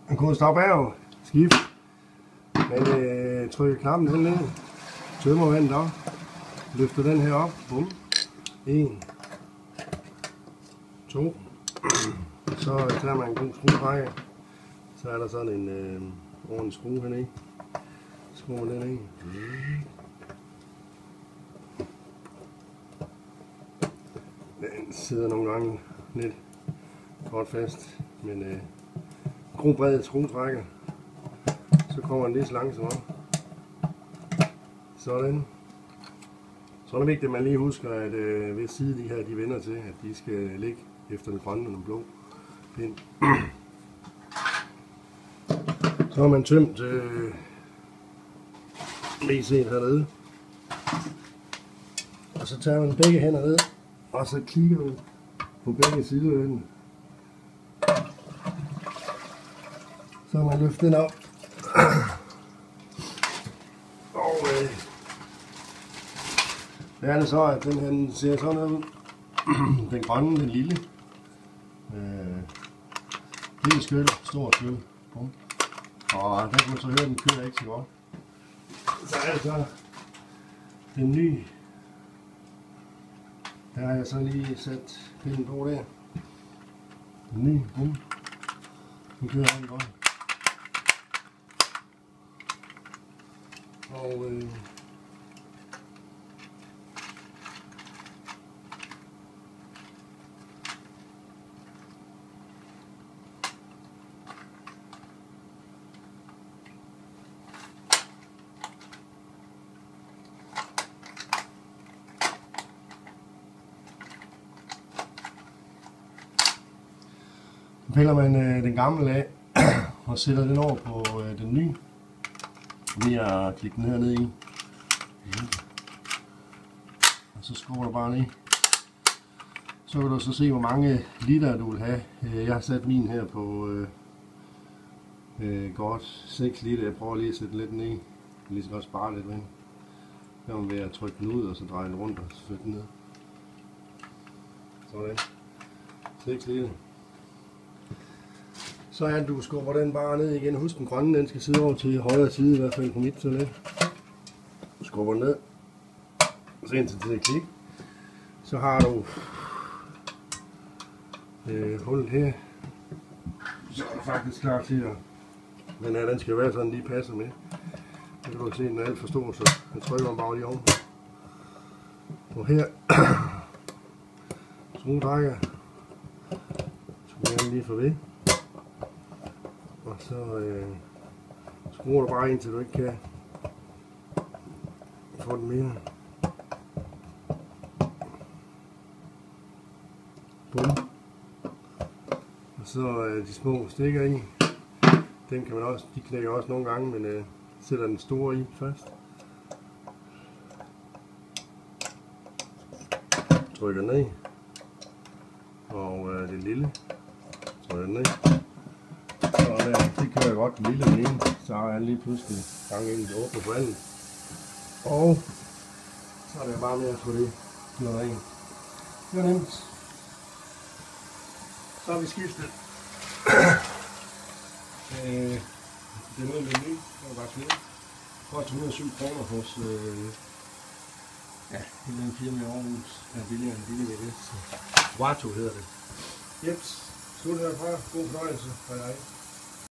Man kunne stoppe af, skift, men trykker knappen helt ned, tømmer vandet op, løfter den her op, bum, 1, 2, så tager man en god skruetrækker, så er der sådan en ordentlig skrue hernede, skruer man den ind. Den sidder nogle gange lidt godt fast, men god bred skruetrækker, så kommer den lige så langsomt op. Sådan. Så er det vigtigt, at man lige husker, at ved side de her, de vender til, at de skal ligge efter den grønne og den blå pind. Så har man tømt WC'en hernede. Og så tager man begge hænder ned, og så kigger man på begge sider af den. Så har man løftet den op. Og det er det så, at den her ser sådan ud. Den grønne, den lille. Lille skyld, stor skyld. Og der kan man så høre, at den kører ikke så godt. Så er det så den nye. Der har jeg så lige sat pinden på der. Den nye, bum. Den kører rigtig godt. Og piller man den gamle af og sætter den over på den nye ved at klikke den her ned i. Og så skruer du bare ned. Så kan du så se, hvor mange liter du vil have. Jeg har sat min her på godt 6 liter. Jeg prøver lige at sætte lidt ned. Jeg kan lige så godt spare lidt vand. Der er man ved at trykke den ud og så dreje den rundt og sætte den ned. Sådan. 6 liter. Så er du skubber den bare ned igen. Husk, den grønne den skal sidde over til højre side, i hvert fald på mit toilet. Skubber den ned. Så indtil til klik. Så har du hullet her. Så er du faktisk klar til at... Men den skal være sådan, lige passer med. Så kan du se, at den er alt for stor, så den trykker man bare lige oven. Og her skruetrækker. Så kan jeg lige få ved. Og så skruer du bare ind, til du ikke kan få den mere. Bum. Og så de små stikker i. Den kan man også, de knækker også nogle gange, men sætter den store i først. Trykker ned. Og det lille. Trykker ned. Det kører godt den lille ene, så er jeg lige pludselig gang ind i det åbne for vandet. Og så er det bare med at få det gjort rent. Det er nemt. Så har vi skiftet. Det er noget med ny, det var bare smidt. Koster 107 kroner hos en eller anden firma i Aarhus. Det er billigere end billigere det. Watto hedder det. Jeps, slut herfra. God fornøjelse. Hej hej.